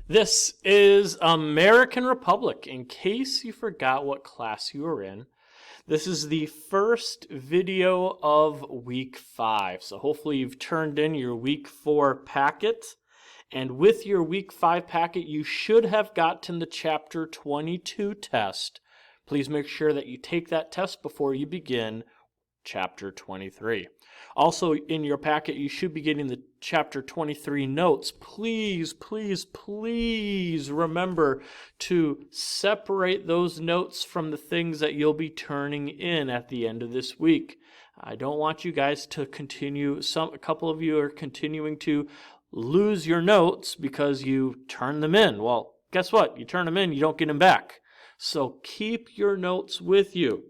This is American Republic, in case you forgot what class you were in. This is the first video of week 5. So hopefully you've turned in your week 4 packet. And with your week 5 packet, you should have gotten the chapter 22 test. Please make sure that you take that test before you begin chapter 23. Also, in your packet, you should be getting the chapter 23 notes. Please, please, please remember to separate those notes from the things that you'll be turning in at the end of this week. I don't want you guys to continue. A couple of you are continuing to lose your notes because you turn them in. Well, guess what? You turn them in, you don't get them back. So keep your notes with you.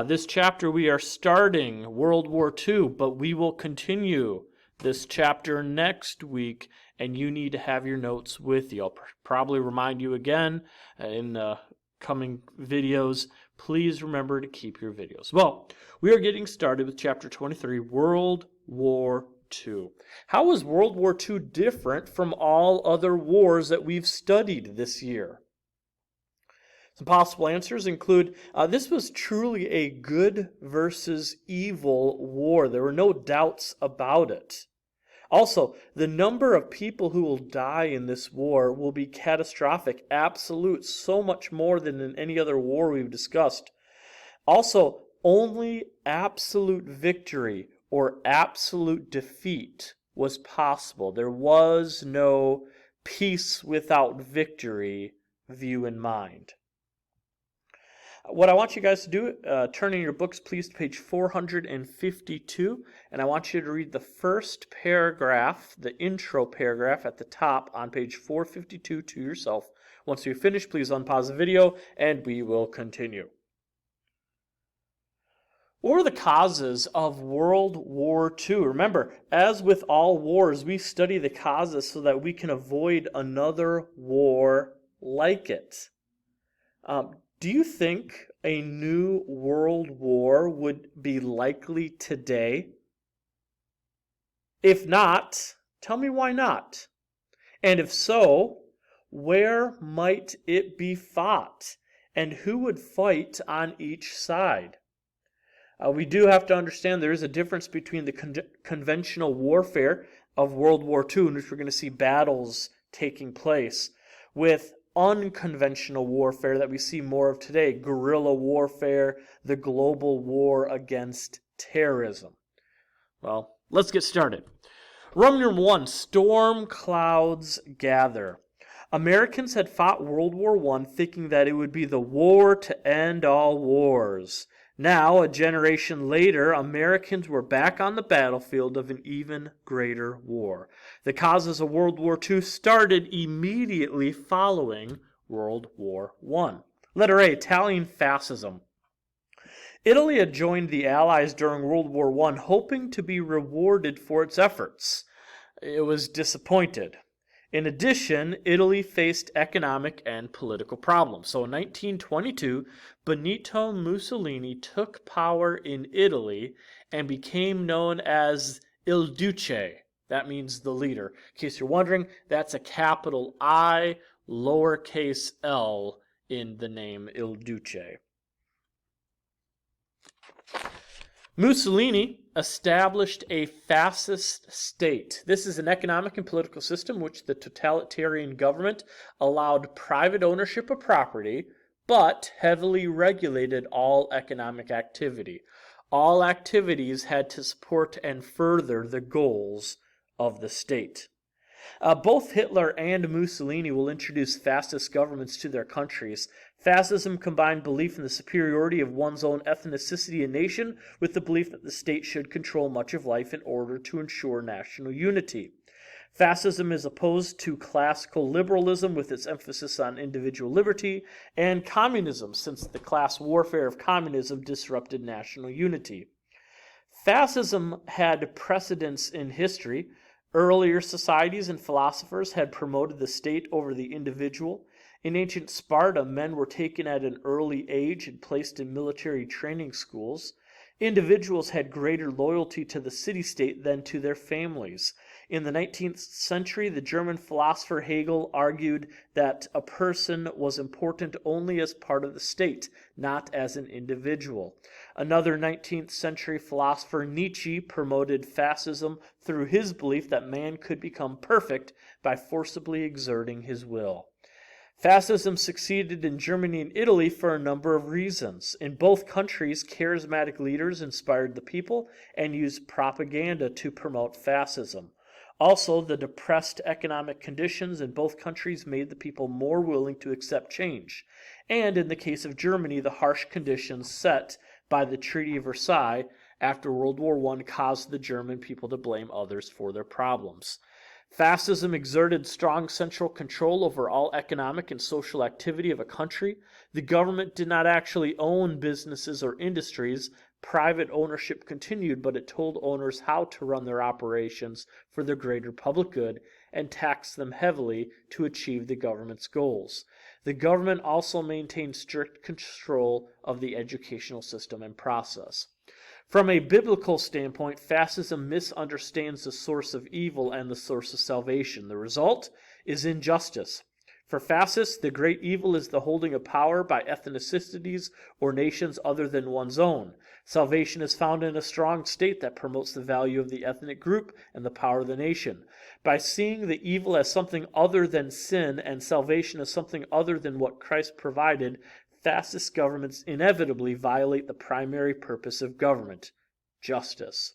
This chapter we are starting World War II, but we will continue this chapter next week, and you need to have your notes with you. I'll probably remind you again in the coming videos. Please remember to keep your videos. Well, we are getting started with chapter 23, World War II. How is World War II different from all other wars that we've studied this year? Some possible answers include, this was truly a good versus evil war. There were no doubts about it. Also, the number of people who will die in this war will be catastrophic, absolute, so much more than in any other war we've discussed. Also, only absolute victory or absolute defeat was possible. There was no peace without victory view in mind. What I want you guys to do, turn in your books, please, to page 452, and I want you to read the first paragraph, the intro paragraph at the top on page 452 to yourself. Once you finish, please unpause the video, and we will continue. What were the causes of World War II? Remember, as with all wars, we study the causes so that we can avoid another war like it. Do you think a new world war would be likely today? If not, tell me why not. And if so, where might it be fought? And who would fight on each side? We do have to understand there is a difference between the conventional warfare of World War II, in which we're going to see battles taking place, with unconventional warfare that we see more of today, guerrilla warfare, the global war against terrorism. Well, let's get started. Roman number 1, storm clouds gather. Americans had fought World War I thinking that it would be the war to end all wars. Now, a generation later, Americans were back on the battlefield of an even greater war. The causes of World War II started immediately following World War I. Letter A, Italian Fascism. Italy had joined the Allies during World War I, hoping to be rewarded for its efforts. It was disappointed. In addition, Italy faced economic and political problems. So in 1922, Benito Mussolini took power in Italy and became known as Il Duce. That means the leader. In case you're wondering, that's a capital I, lowercase l in the name Il Duce. Mussolini established a fascist state. This is an economic and political system which the totalitarian government allowed private ownership of property, but heavily regulated all economic activity. All activities had to support and further the goals of the state. Both Hitler and Mussolini will introduce fascist governments to their countries. Fascism combined belief in the superiority of one's own ethnicity and nation with the belief that the state should control much of life in order to ensure national unity. Fascism is opposed to classical liberalism with its emphasis on individual liberty, and communism, since the class warfare of communism disrupted national unity. Fascism had precedents in history. Earlier societies and philosophers had promoted the state over the individual. In ancient Sparta, men were taken at an early age and placed in military training schools. Individuals had greater loyalty to the city-state than to their families. In the 19th century, the German philosopher Hegel argued that a person was important only as part of the state, not as an individual. Another 19th century philosopher, Nietzsche, promoted fascism through his belief that man could become perfect by forcibly exerting his will. Fascism succeeded in Germany and Italy for a number of reasons. In both countries, charismatic leaders inspired the people and used propaganda to promote fascism. Also, the depressed economic conditions in both countries made the people more willing to accept change. And in the case of Germany, the harsh conditions set by the Treaty of Versailles after World War I caused the German people to blame others for their problems. Fascism exerted strong central control over all economic and social activity of a country. The government did not actually own businesses or industries. Private ownership continued, but it told owners how to run their operations for the greater public good and taxed them heavily to achieve the government's goals. The government also maintained strict control of the educational system and process. From a biblical standpoint, fascism misunderstands the source of evil and the source of salvation. The result is injustice. For fascists, the great evil is the holding of power by ethnicities or nations other than one's own. Salvation is found in a strong state that promotes the value of the ethnic group and the power of the nation. By seeing the evil as something other than sin and salvation as something other than what Christ provided, fascist governments inevitably violate the primary purpose of government, justice.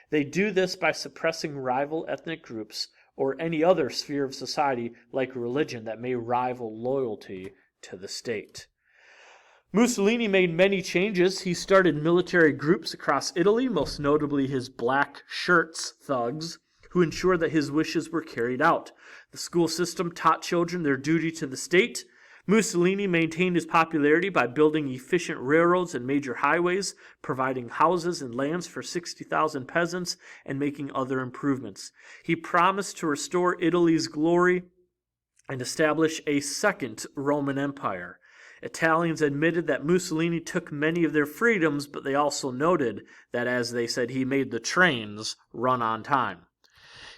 They do this by suppressing rival ethnic groups or any other sphere of society like religion that may rival loyalty to the state. Mussolini made many changes. He started military groups across Italy, most notably his black shirts thugs, who ensured that his wishes were carried out. The school system taught children their duty to the state. Mussolini maintained his popularity by building efficient railroads and major highways, providing houses and lands for 60,000 peasants, and making other improvements. He promised to restore Italy's glory and establish a second Roman Empire. Italians admitted that Mussolini took many of their freedoms, but they also noted that, as they said, he made the trains run on time.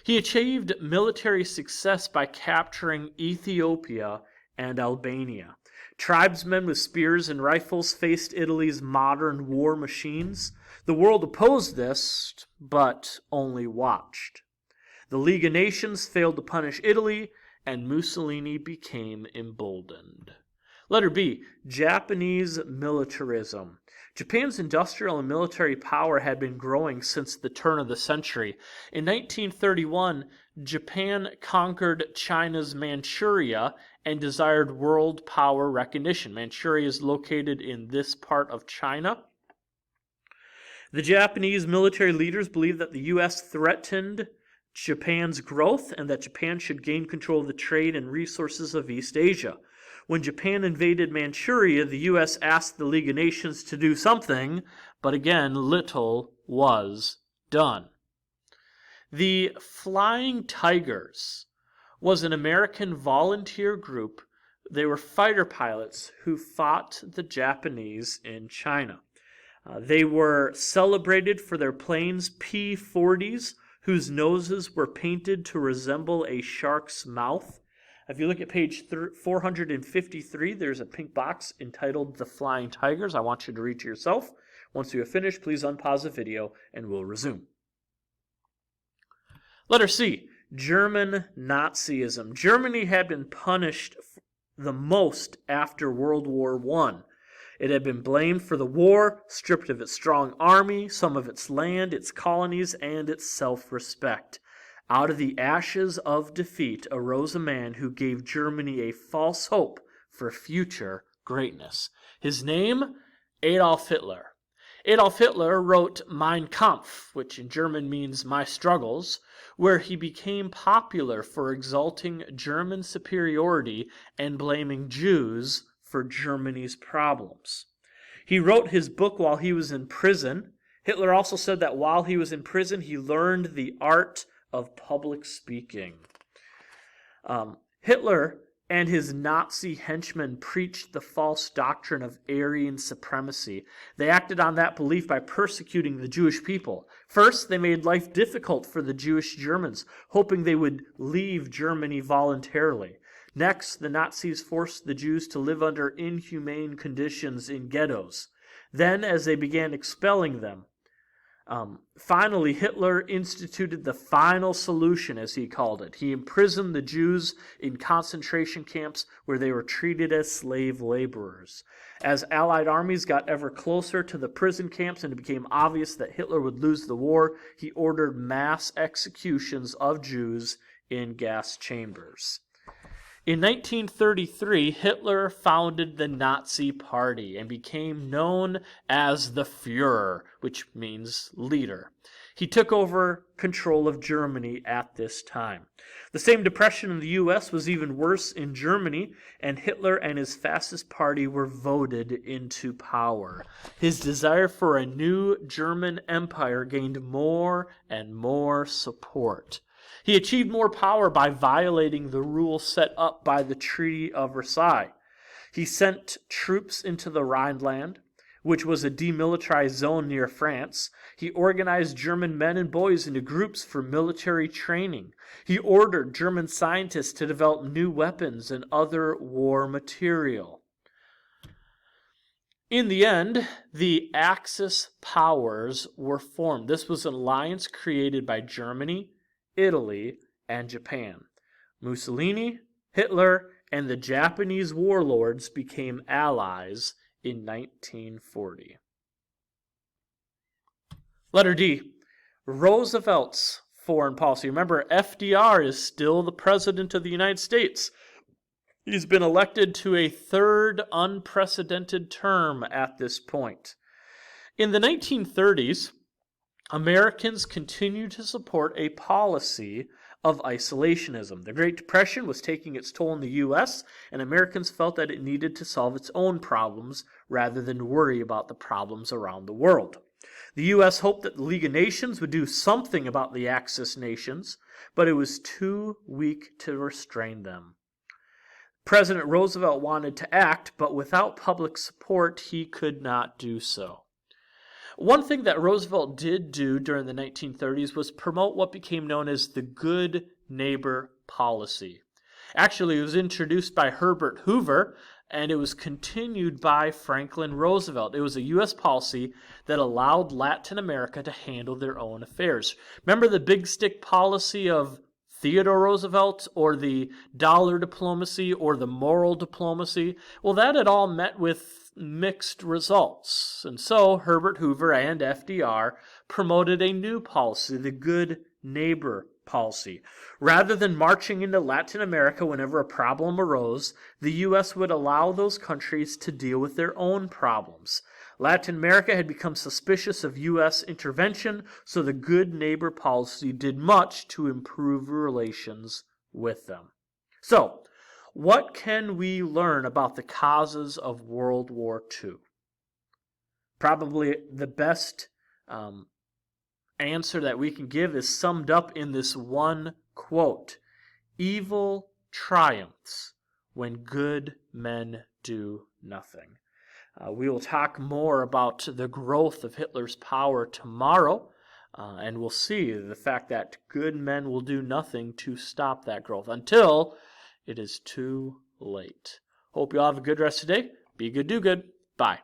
He achieved military success by capturing Ethiopia and Albania. Tribesmen with spears and rifles faced Italy's modern war machines. The world opposed this, but only watched. The League of Nations failed to punish Italy, and Mussolini became emboldened. Letter B, Japanese militarism. Japan's industrial and military power had been growing since the turn of the century. In 1931, Japan conquered China's Manchuria and desired world power recognition. Manchuria is located in this part of China. The Japanese military leaders believed that the U.S. threatened Japan's growth and that Japan should gain control of the trade and resources of East Asia. When Japan invaded Manchuria, the U.S. asked the League of Nations to do something, but again, little was done. The Flying Tigers was an American volunteer group. They were fighter pilots who fought the Japanese in China. They were celebrated for their planes P-40s, whose noses were painted to resemble a shark's mouth. If you look at page 453, there's a pink box entitled The Flying Tigers. I want you to read to yourself. Once you have finished, please unpause the video and we'll resume. Letter C, German Nazism. Germany had been punished the most after World War I. It had been blamed for the war, stripped of its strong army, some of its land, its colonies, and its self-respect. Out of the ashes of defeat arose a man who gave Germany a false hope for future greatness. His name, Adolf Hitler. Adolf Hitler wrote Mein Kampf, which in German means My Struggles, where he became popular for exalting German superiority and blaming Jews for Germany's problems. He wrote his book while he was in prison. Hitler also said that while he was in prison, he learned the art of public speaking. Hitler and his Nazi henchmen preached the false doctrine of Aryan supremacy. They acted on that belief by persecuting the Jewish people. First, they made life difficult for the Jewish Germans, hoping they would leave Germany voluntarily. Next, the Nazis forced the Jews to live under inhumane conditions in ghettos. Then, as they began expelling them, finally, Hitler instituted the final solution, as he called it. He imprisoned the Jews in concentration camps where they were treated as slave laborers. As Allied armies got ever closer to the prison camps and it became obvious that Hitler would lose the war, he ordered mass executions of Jews in gas chambers. In 1933, Hitler founded the Nazi Party and became known as the Führer, which means leader. He took over control of Germany at this time. The same depression in the U.S. was even worse in Germany, and Hitler and his fascist party were voted into power. His desire for a new German empire gained more and more support. He achieved more power by violating the rules set up by the Treaty of Versailles. He sent troops into the Rhineland, which was a demilitarized zone near France. He organized German men and boys into groups for military training. He ordered German scientists to develop new weapons and other war material. In the end, the Axis powers were formed. This was an alliance created by Germany, Italy, and Japan. Mussolini, Hitler, and the Japanese warlords became allies in 1940. Letter D, Roosevelt's foreign policy. Remember, FDR is still the president of the United States. He's been elected to a third unprecedented term at this point. In the 1930s, Americans continued to support a policy of isolationism. The Great Depression was taking its toll in the U.S., and Americans felt that it needed to solve its own problems rather than worry about the problems around the world. The U.S. hoped that the League of Nations would do something about the Axis nations, but it was too weak to restrain them. President Roosevelt wanted to act, but without public support, he could not do so. One thing that Roosevelt did do during the 1930s was promote what became known as the Good Neighbor policy. Actually, it was introduced by Herbert Hoover, and it was continued by Franklin Roosevelt. It was a U.S. policy that allowed Latin America to handle their own affairs. Remember the big stick policy of Theodore Roosevelt, or the dollar diplomacy, or the moral diplomacy? Well, that had all met with mixed results. And so Herbert Hoover and FDR promoted a new policy, the Good Neighbor policy. Rather than marching into Latin America whenever a problem arose, the U.S. would allow those countries to deal with their own problems. Latin America had become suspicious of U.S. intervention, so the Good Neighbor policy did much to improve relations with them. So, what can we learn about the causes of World War II? Probably the best answer that we can give is summed up in this one quote: "Evil triumphs when good men do nothing." We will talk more about the growth of Hitler's power tomorrow, and we'll see the fact that good men will do nothing to stop that growth until it is too late. Hope you all have a good rest of the day. Be good, do good. Bye.